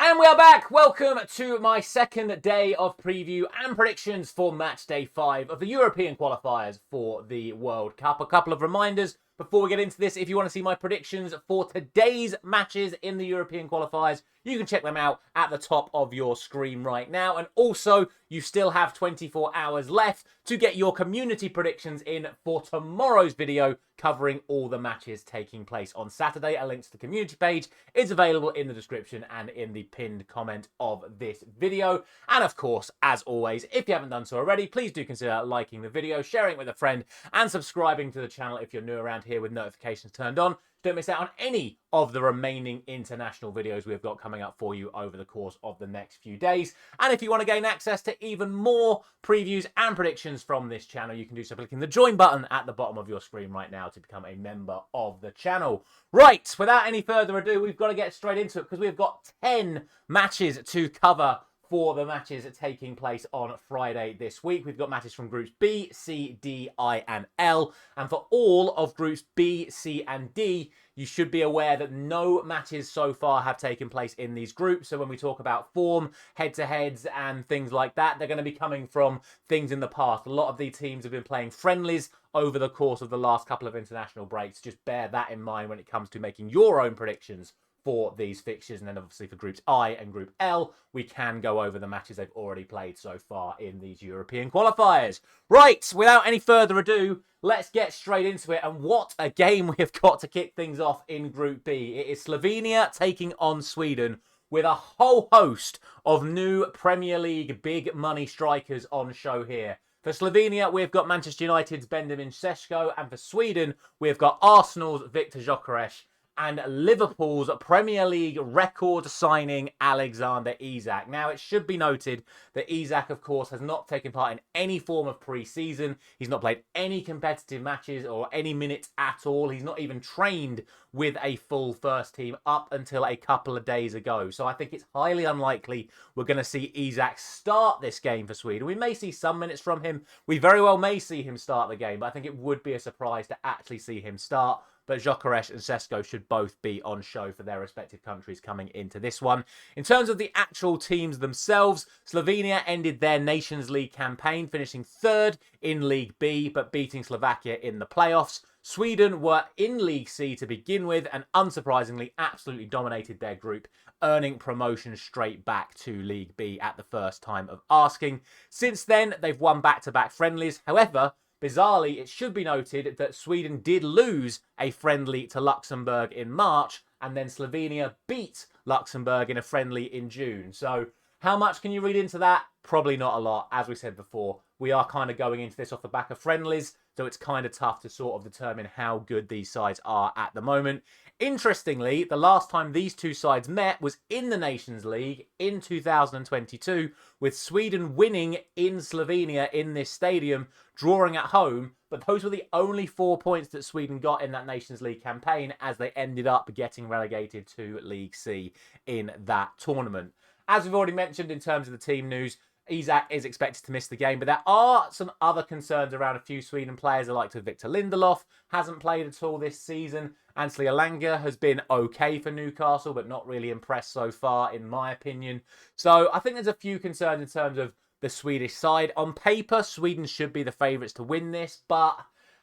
And we are back. Welcome to my second day of preview and predictions for match day 5 of the European qualifiers for the World Cup. A couple of reminders before we get into this. If you want to see my predictions for today's matches in the European qualifiers, you can check them out at the top of your screen right now. And also, you still have 24 hours left to get your community predictions in for tomorrow's video covering all the matches taking place on Saturday. A link to the community page is available in the description and in the pinned comment of this video. And of course, as always, if you haven't done so already, please do consider liking the video, sharing it with a friend, and subscribing to the channel if you're new around here with notifications turned on. Don't miss out on any of the remaining international videos we've got coming up for you over the course of the next few days. And if you want to gain access to even more previews and predictions from this channel, you can do so by clicking the join button at the bottom of your screen right now to become a member of the channel. Right, without any further ado, we've got to get straight into it because we've got 10 matches to cover for the matches taking place on Friday this week. We've got matches from groups B, C, D, I, and L. And for all of groups B, C, and D, you should be aware that no matches so far have taken place in these groups. So when we talk about form, head-to-heads, and things like that, they're going to be coming from things in the past. A lot of these teams have been playing friendlies over the course of the last couple of international breaks. Just bear that in mind when it comes to making your own predictions for these fixtures. And then obviously for groups I and group L, we can go over the matches they've already played so far in these European qualifiers. Right, without any further ado, let's get straight into it. And what a game we've got to kick things off in group B. It is Slovenia taking on Sweden with a whole host of new Premier League big money strikers on show here. For Slovenia, we've got Manchester United's Benjamin Sesko, and for Sweden, we've got Arsenal's Viktor Gyökeres and Liverpool's Premier League record signing Alexander Isak. Now, it should be noted that Isak, of course, has not taken part in any form of pre-season. He's not played any competitive matches or any minutes at all. He's not even trained with a full first team up until a couple of days ago. So I think it's highly unlikely we're going to see Isak start this game for Sweden. We may see some minutes from him. We very well may see him start the game, but I think it would be a surprise to actually see him start. But Gyökeres and Sesko should both be on show for their respective countries coming into this one. In terms of the actual teams themselves, Slovenia ended their Nations League campaign, finishing third in League B, but beating Slovakia in the playoffs. Sweden were in League C to begin with, and unsurprisingly, absolutely dominated their group, earning promotion straight back to League B at the first time of asking. Since then, they've won back-to-back friendlies. However, bizarrely, it should be noted that Sweden did lose a friendly to Luxembourg in March, and then Slovenia beat Luxembourg in a friendly in June. So how much can you read into that? Probably not a lot. As we said before, we are kind of going into this off the back of friendlies, so it's kind of tough to sort of determine how good these sides are at the moment. Interestingly, the last time these two sides met was in the Nations League in 2022, with Sweden winning in Slovenia in this stadium, drawing at home. But those were the only 4 points that Sweden got in that Nations League campaign, as they ended up getting relegated to League C in that tournament. As we've already mentioned in terms of the team news, Isak is expected to miss the game, but there are some other concerns around a few Sweden players. The likes of Victor Lindelof hasn't played at all this season. Ansley Elanga has been okay for Newcastle, but not really impressed so far, in my opinion. So I think there's a few concerns in terms of the Swedish side. On paper, Sweden should be the favourites to win this, but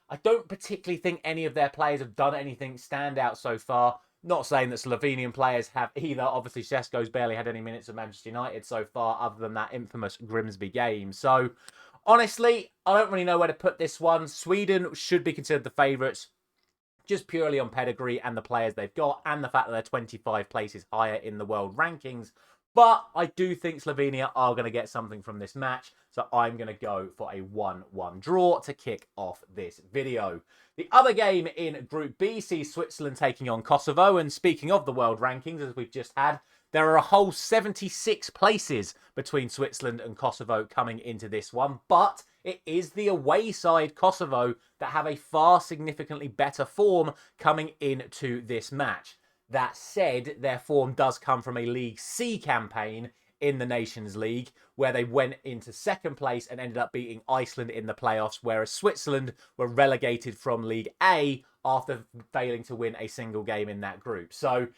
I don't particularly think any of their players have done anything stand out so far. Not saying that Slovenian players have either. Obviously, Sesko's barely had any minutes at Manchester United so far, other than that infamous Grimsby game. So, honestly, I don't really know where to put this one. Sweden should be considered the favourites, just purely on pedigree and the players they've got, and the fact that they're 25 places higher in the world rankings. But I do think Slovenia are going to get something from this match, so I'm going to go for a 1-1 draw to kick off this video. The other game in Group B sees Switzerland taking on Kosovo, and speaking of the world rankings, as we've just had, there are a whole 76 places between Switzerland and Kosovo coming into this one, but it is the away side, Kosovo, that have a far significantly better form coming into this match. That said, their form does come from a League C campaign in the Nations League, where they went into second place and ended up beating Iceland in the playoffs, whereas Switzerland were relegated from League A after failing to win a single game in that group. So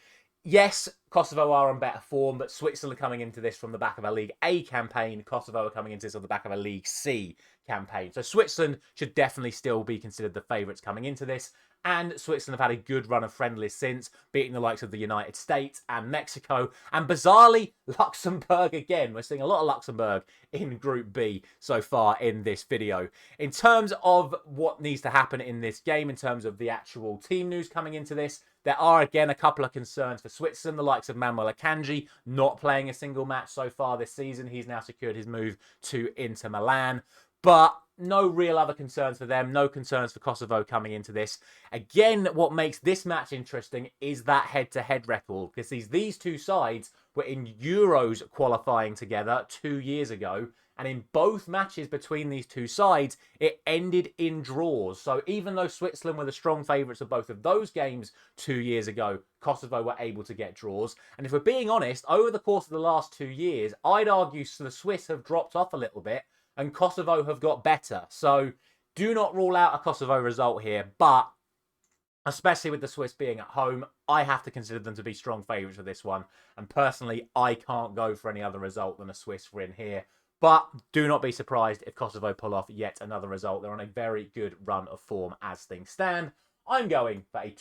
Yes, Kosovo are on better form, but Switzerland are coming into this from the back of a League A campaign. Kosovo are coming into this on the back of a League C campaign. So Switzerland should definitely still be considered the favourites coming into this. And Switzerland have had a good run of friendlies since, beating the likes of the United States and Mexico. And bizarrely, Luxembourg again. We're seeing a lot of Luxembourg in Group B so far in this video. In terms of what needs to happen in this game, in terms of the actual team news coming into this, there are, again, a couple of concerns for Switzerland. The likes of Manuel Akanji not playing a single match so far this season. He's now secured his move to Inter Milan. But no real other concerns for them. No concerns for Kosovo coming into this. Again, what makes this match interesting is that head-to-head record. Because these two sides were in Euros qualifying together 2 years ago. And in both matches between these two sides, it ended in draws. So even though Switzerland were the strong favourites of both of those games 2 years ago, Kosovo were able to get draws. And if we're being honest, over the course of the last 2 years, I'd argue the Swiss have dropped off a little bit and Kosovo have got better. So do not rule out a Kosovo result here. But especially with the Swiss being at home, I have to consider them to be strong favourites for this one. And personally, I can't go for any other result than a Swiss win here. But do not be surprised if Kosovo pull off yet another result. They're on a very good run of form as things stand. I'm going for a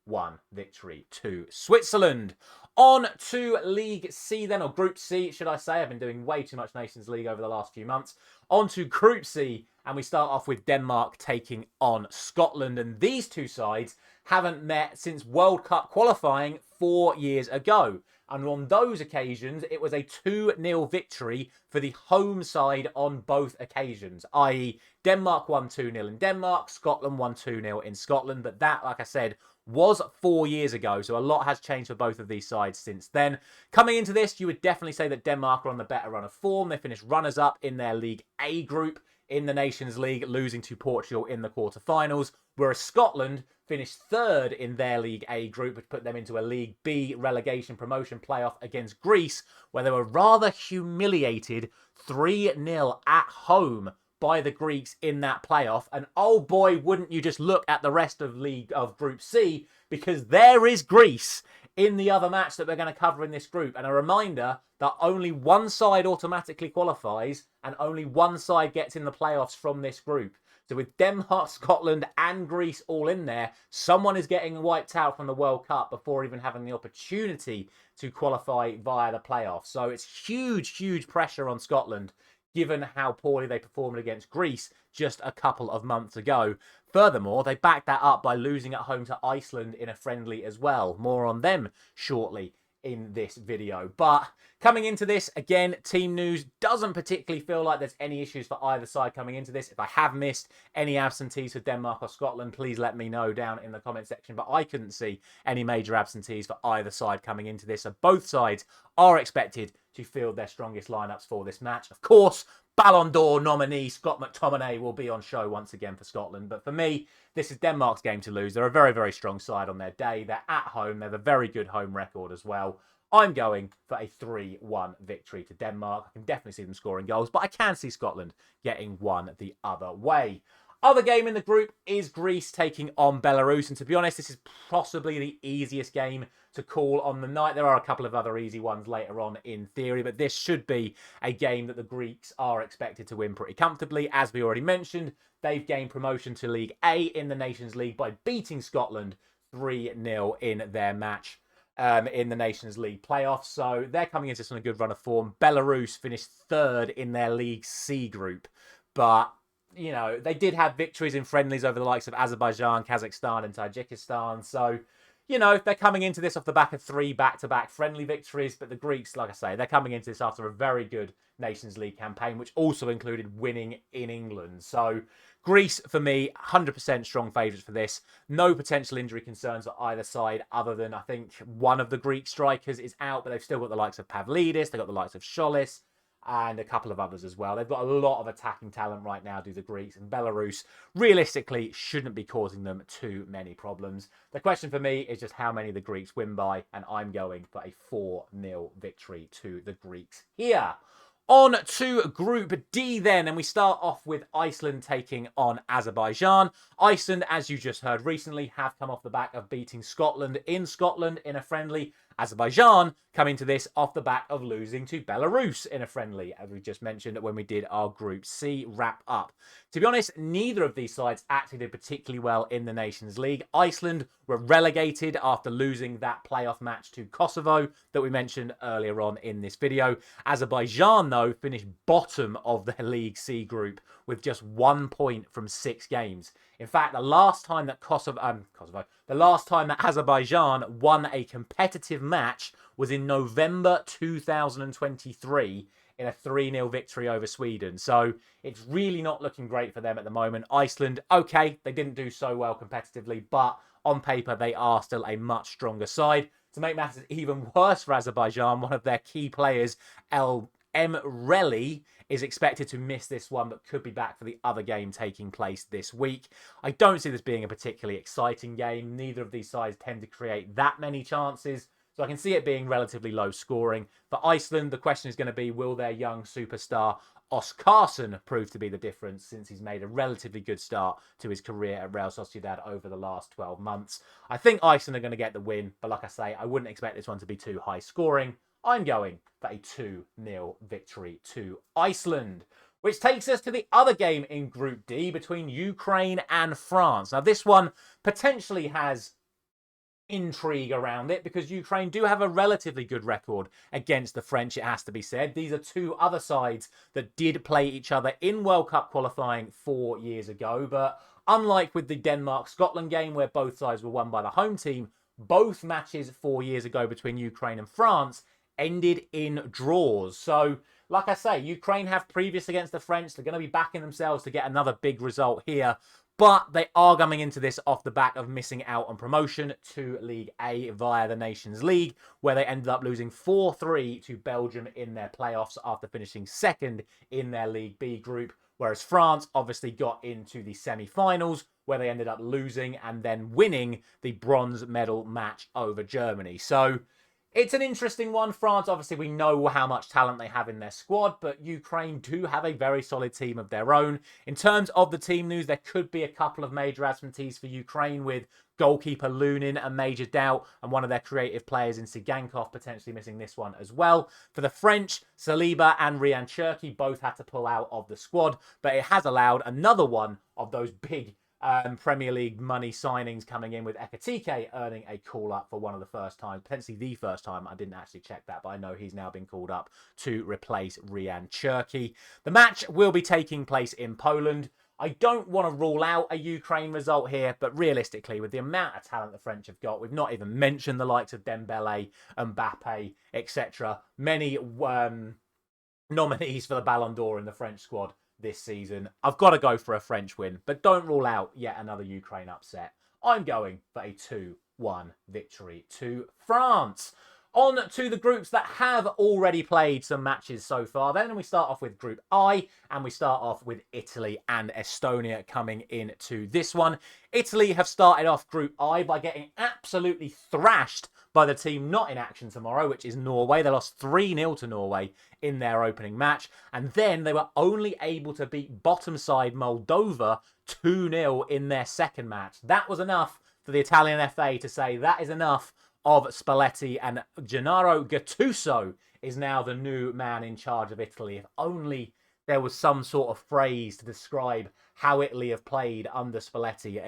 2-1 victory to Switzerland. On to League C then, or Group C, should I say. I've been doing way too much Nations League over the last few months. On to Group C, and we start off with Denmark taking on Scotland. And these two sides haven't met since World Cup qualifying 4 years ago. And on those occasions, it was a 2-0 victory for the home side on both occasions, i.e. Denmark won 2-0 in Denmark, Scotland won 2-0 in Scotland. But that, like I said, was 4 years ago. So a lot has changed for both of these sides since then. Coming into this, you would definitely say that Denmark are on the better run of form. They finished runners-up in their League A group in the Nations League, losing to Portugal in the quarterfinals, whereas Scotland finished third in their League A group, which put them into a League B relegation promotion playoff against Greece, where they were rather humiliated 3-0 at home by the Greeks in that playoff. And oh boy, wouldn't you just look at the rest of Group C, because there is Greece in the other match that we're going to cover in this group. And a reminder that only one side automatically qualifies and only one side gets in the playoffs from this group. So with Denmark, Scotland and Greece all in there, someone is getting wiped out from the World Cup before even having the opportunity to qualify via the playoffs. So it's huge, huge pressure on Scotland, given how poorly they performed against Greece just a couple of months ago. Furthermore, they backed that up by losing at home to Iceland in a friendly as well. More on them shortly in this video. But coming into this, again, team news doesn't particularly feel like there's any issues for either side coming into this. If I have missed any absentees for Denmark or Scotland, please let me know down in the comment section. But I couldn't see any major absentees for either side coming into this. So both sides are expected to field their strongest lineups for this match. Of course, Ballon d'Or nominee Scott McTominay will be on show once again for Scotland. But for me, this is Denmark's game to lose. They're a very, very strong side on their day. They're at home. They have a very good home record as well. I'm going for a 3-1 victory to Denmark. I can definitely see them scoring goals, but I can see Scotland getting one the other way. Other game in the group is Greece taking on Belarus. And to be honest, this is possibly the easiest game to call on the night. There are a couple of other easy ones later on in theory, but this should be a game that the Greeks are expected to win pretty comfortably. As we already mentioned, they've gained promotion to League A in the Nations League by beating Scotland 3-0 in their match in the Nations League playoffs. So they're coming into this on a good run of form. Belarus finished third in their League C group, but you know, they did have victories in friendlies over the likes of Azerbaijan, Kazakhstan and Tajikistan. So, you know, they're coming into this off the back of 3 back-to-back friendly victories. But the Greeks, like I say, they're coming into this after a very good Nations League campaign, which also included winning in England. So Greece, for me, 100% strong favourites for this. No potential injury concerns on either side, other than I think one of the Greek strikers is out, but they've still got the likes of Pavlidis, they've got the likes of Sholis, and a couple of others as well. They've got a lot of attacking talent right now, do the Greeks, and Belarus realistically shouldn't be causing them too many problems. The question for me is just how many the Greeks win by, and I'm going for a 4-0 victory to the Greeks here. On to Group D then, and we start off with Iceland taking on Azerbaijan. Iceland, as you just heard recently, have come off the back of beating Scotland in a friendly, Azerbaijan come into this off the back of losing to Belarus in a friendly, as we just mentioned when we did our Group C wrap-up. To be honest, neither of these sides actually did particularly well in the Nations League. Iceland were relegated after losing that playoff match to Kosovo that we mentioned earlier on in this video. Azerbaijan, though, finished bottom of their League C group with just 1 point from 6 games. In fact, the last time that Azerbaijan won a competitive match was in November 2023 in a 3-0 victory over Sweden. So it's really not looking great for them at the moment. Iceland, okay, they didn't do so well competitively, but on paper, they are still a much stronger side. To make matters even worse for Azerbaijan, one of their key players, Emre, is expected to miss this one, but could be back for the other game taking place this week. I don't see this being a particularly exciting game. Neither of these sides tend to create that many chances, so I can see it being relatively low scoring. For Iceland, the question is going to be, will their young superstar Óskarsson prove to be the difference, since he's made a relatively good start to his career at Real Sociedad over the last 12 months. I think Iceland are going to get the win, but like I say, I wouldn't expect this one to be too high scoring. I'm going for a 2-0 victory to Iceland. Which takes us to the other game in Group D between Ukraine and France. Now, this one potentially has intrigue around it because Ukraine do have a relatively good record against the French, it has to be said. These are two other sides that did play each other in World Cup qualifying 4 years ago. But unlike with the Denmark-Scotland game where both sides were won by the home team, both matches 4 years ago between Ukraine and France ended in draws. So, like I say, Ukraine have previous against the French. They're going to be backing themselves to get another big result here. But they are coming into this off the back of missing out on promotion to League A via the Nations League, where they ended up losing 4-3 to Belgium in their playoffs after finishing second in their League B group. Whereas France obviously got into the semi-finals, where they ended up losing and then winning the bronze medal match over Germany. So it's an interesting one. France, obviously, we know how much talent they have in their squad, but Ukraine do have a very solid team of their own. In terms of the team news, there could be a couple of major absentees for Ukraine, with goalkeeper Lunin a major doubt, and one of their creative players in Sigankov potentially missing this one as well. For the French, Saliba and Ryan Cherki both had to pull out of the squad, but it has allowed another one of those big Premier League money signings coming in, with Ekatike earning a call-up for one of the first time, potentially the first time. I didn't actually check that, but I know he's now been called up to replace Ryan Cherki. The match will be taking place in Poland. I don't want to rule out a Ukraine result here, but realistically, with the amount of talent the French have got, we've not even mentioned the likes of Dembele, Mbappe, etc. Many nominees for the Ballon d'Or in the French squad this season. I've got to go for a French win, but don't rule out yet another Ukraine upset. I'm going for a 2-1 victory to France. On to the groups that have already played some matches so far. Then we start off with Group I, and we start off with Italy and Estonia coming into this one. Italy have started off Group I by getting absolutely thrashed by the team not in action tomorrow, which is Norway. They lost 3-0 to Norway in their opening match, and then they were only able to beat bottom side Moldova 2-0 in their second match. That was enough for the Italian FA to say that is enough of Spalletti, and Gennaro Gattuso is now the new man in charge of Italy. If only there was some sort of phrase to describe how Italy have played under Spalletti.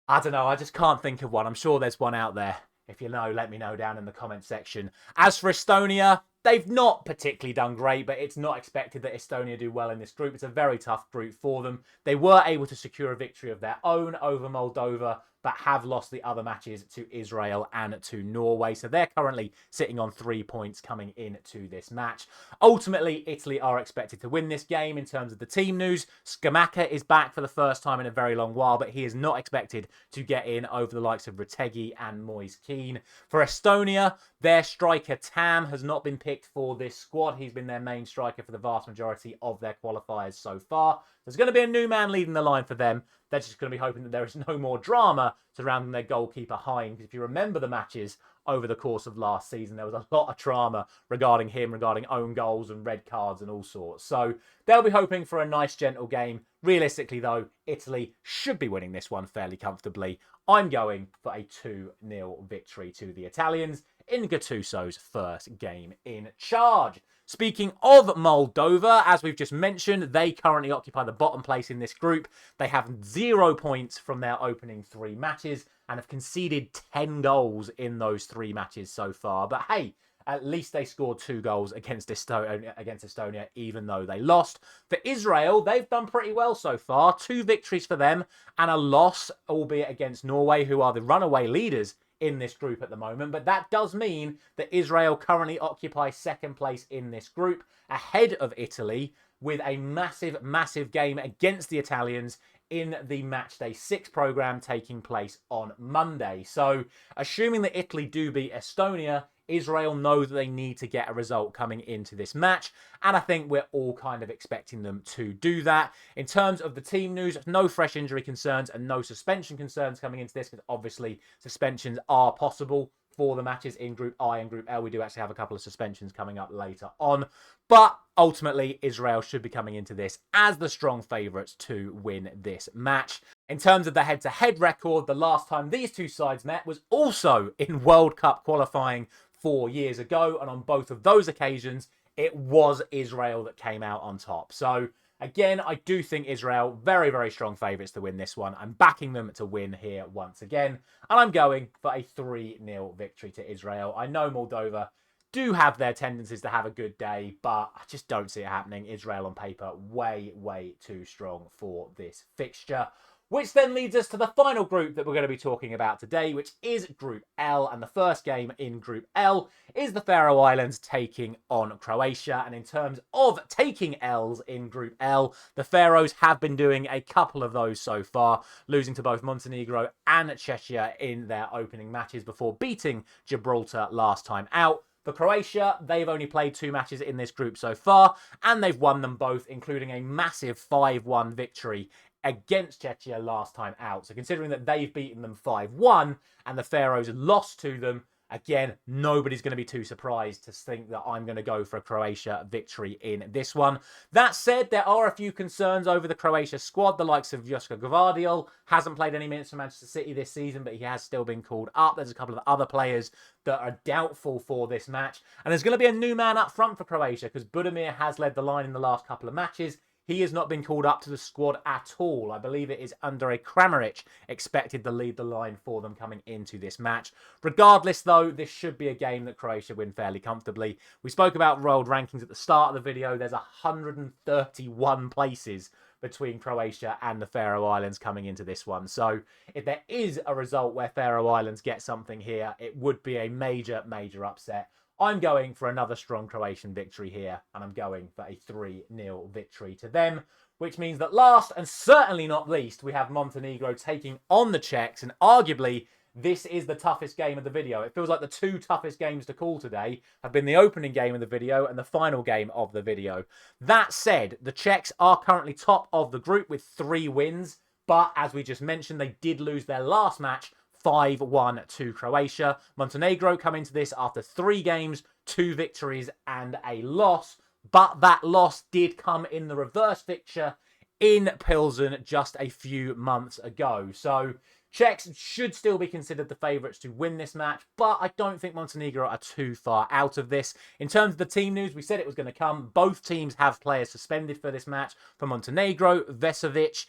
I don't know, I just can't think of one. I'm sure there's one out there. If you know, let me know down in the comment section. As for Estonia, they've not particularly done great, but it's not expected that Estonia do well in this group. It's a very tough group for them. They were able to secure a victory of their own over Moldova, but have lost the other matches to Israel and to Norway. So they're currently sitting on 3 points coming into this match. Ultimately, Italy are expected to win this game. In terms of the team news, Scamacca is back for the first time in a very long while, but he is not expected to get in over the likes of Retegui and Moise Kean. For Estonia, their striker Tam has not been picked for this squad. He's been their main striker for the vast majority of their qualifiers so far. There's going to be a new man leading the line for them. They're just going to be hoping that there is no more drama surrounding their goalkeeper Hein. If you remember the matches over the course of last season. There was a lot of drama regarding him, regarding own goals and red cards and all sorts. So they'll be hoping for a nice, gentle game. Realistically, though, Italy should be winning this one fairly comfortably. I'm going for a 2-0 victory to the Italians in Gattuso's first game in charge. Speaking of Moldova, as we've just mentioned, they currently occupy the bottom place in this group. They have 0 points from their opening 3 matches and have conceded 10 goals in those 3 matches so far. But hey, at least they scored 2 goals against Estonia, even though they lost. For Israel, they've done pretty well so far. 2 victories for them and a loss, albeit against Norway, who are the runaway leaders in this group at the moment. But that does mean that Israel currently occupies second place in this group, ahead of Italy, with a massive, massive game against the Italians in the Matchday 6 programme taking place on Monday. So, assuming that Italy do beat Estonia, Israel know that they need to get a result coming into this match, and I think we're all kind of expecting them to do that. In terms of the team news, no fresh injury concerns and no suspension concerns coming into this, because obviously suspensions are possible for the matches in Group I and Group L. We do actually have a couple of suspensions coming up later on, but ultimately Israel should be coming into this as the strong favourites to win this match. In terms of the head-to-head record, the last time these two sides met was also in World Cup qualifying 4 years ago, and on both of those occasions, it was Israel that came out on top. So, again, I do think Israel, very, very strong favourites to win this one. I'm backing them to win here once again, and I'm going for a 3-0 victory to Israel. I know Moldova do have their tendencies to have a good day, but I just don't see it happening. Israel on paper, way, way too strong for this fixture. Which then leads us to the final group that we're going to be talking about today, which is Group L. And the first game in Group L is the Faroe Islands taking on Croatia. And in terms of taking L's in Group L, the Faroes have been doing a couple of those so far, losing to both Montenegro and Czechia in their opening matches before beating Gibraltar last time out. For Croatia, they've only played 2 matches in this group so far, and they've won them both, including a massive 5-1 victory against Czechia last time out. So considering that they've beaten them 5-1 and the Faroes lost to them, again, nobody's going to be too surprised to think that I'm going to go for a Croatia victory in this one. That said, there are a few concerns over the Croatia squad. The likes of Josko Gvardiol hasn't played any minutes for Manchester City this season, but he has still been called up. There's a couple of other players that are doubtful for this match. And there's going to be a new man up front for Croatia, because Budimir has led the line in the last couple of matches. He has not been called up to the squad at all. I believe it is Andre Kramaric expected to lead the line for them coming into this match. Regardless, though, this should be a game that Croatia win fairly comfortably. We spoke about world rankings at the start of the video. There's 131 places between Croatia and the Faroe Islands coming into this one. So if there is a result where Faroe Islands get something here, it would be a major, major upset. I'm going for another strong Croatian victory here, and I'm going for a 3-0 victory to them, which means that last and certainly not least, we have Montenegro taking on the Czechs, and arguably this is the toughest game of the video. It feels like the 2 toughest games to call today have been the opening game of the video and the final game of the video. That said, the Czechs are currently top of the group with 3 wins, but as we just mentioned, they did lose their last match 5-1 to Croatia. Montenegro come into this after 3 games, 2 victories and a loss. But that loss did come in the reverse fixture in Pilsen just a few months ago. So Czechs should still be considered the favourites to win this match, but I don't think Montenegro are too far out of this. In terms of the team news, we said it was going to come. Both teams have players suspended for this match. For Montenegro, Vesovic,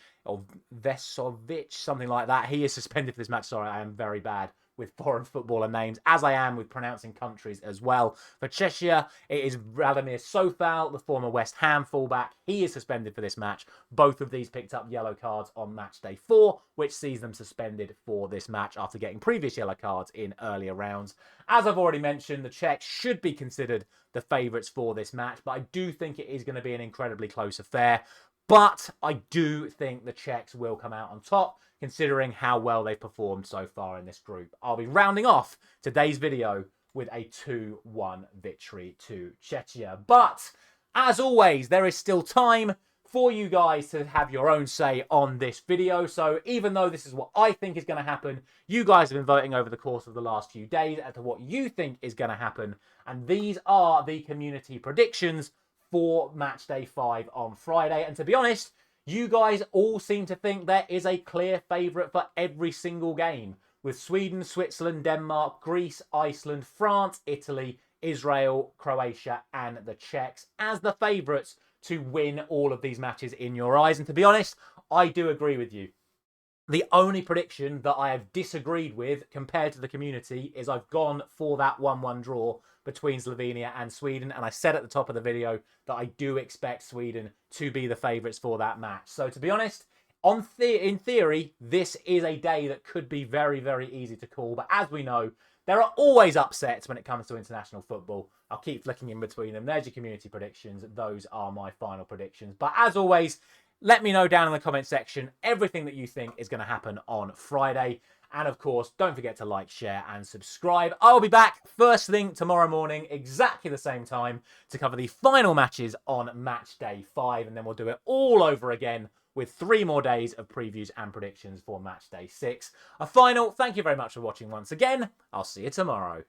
something like that. He is suspended for this match. Sorry, I am very bad with foreign footballer names, as I am with pronouncing countries as well. For Czechia, it is Radomir Sofal, the former West Ham fullback. He is suspended for this match. Both of these picked up yellow cards on match day 4, which sees them suspended for this match after getting previous yellow cards in earlier rounds. As I've already mentioned, the Czechs should be considered the favourites for this match, but I do think it is going to be an incredibly close affair. But I do think the Czechs will come out on top, considering how well they've performed so far in this group. I'll be rounding off today's video with a 2-1 victory to Czechia. But, as always, there is still time for you guys to have your own say on this video. So even though this is what I think is going to happen, you guys have been voting over the course of the last few days as to what you think is going to happen. And these are the community predictions for Matchday 5 on Friday. And to be honest, you guys all seem to think there is a clear favourite for every single game, with Sweden, Switzerland, Denmark, Greece, Iceland, France, Italy, Israel, Croatia and the Czechs as the favourites to win all of these matches in your eyes. And to be honest, I do agree with you. The only prediction that I have disagreed with compared to the community is I've gone for that 1-1 draw between Slovenia and Sweden. And I said at the top of the video that I do expect Sweden to be the favourites for that match. So to be honest, in theory, this is a day that could be very, very easy to call. But as we know, there are always upsets when it comes to international football. I'll keep flicking in between them. There's your community predictions. Those are my final predictions. But as always, let me know down in the comment section everything that you think is going to happen on Friday. And of course, don't forget to like, share and subscribe. I'll be back first thing tomorrow morning, exactly the same time, to cover the final matches on Match Day 5. And then we'll do it all over again with 3 more days of previews and predictions for Match Day 6. A final, thank you very much for watching once again. I'll see you tomorrow.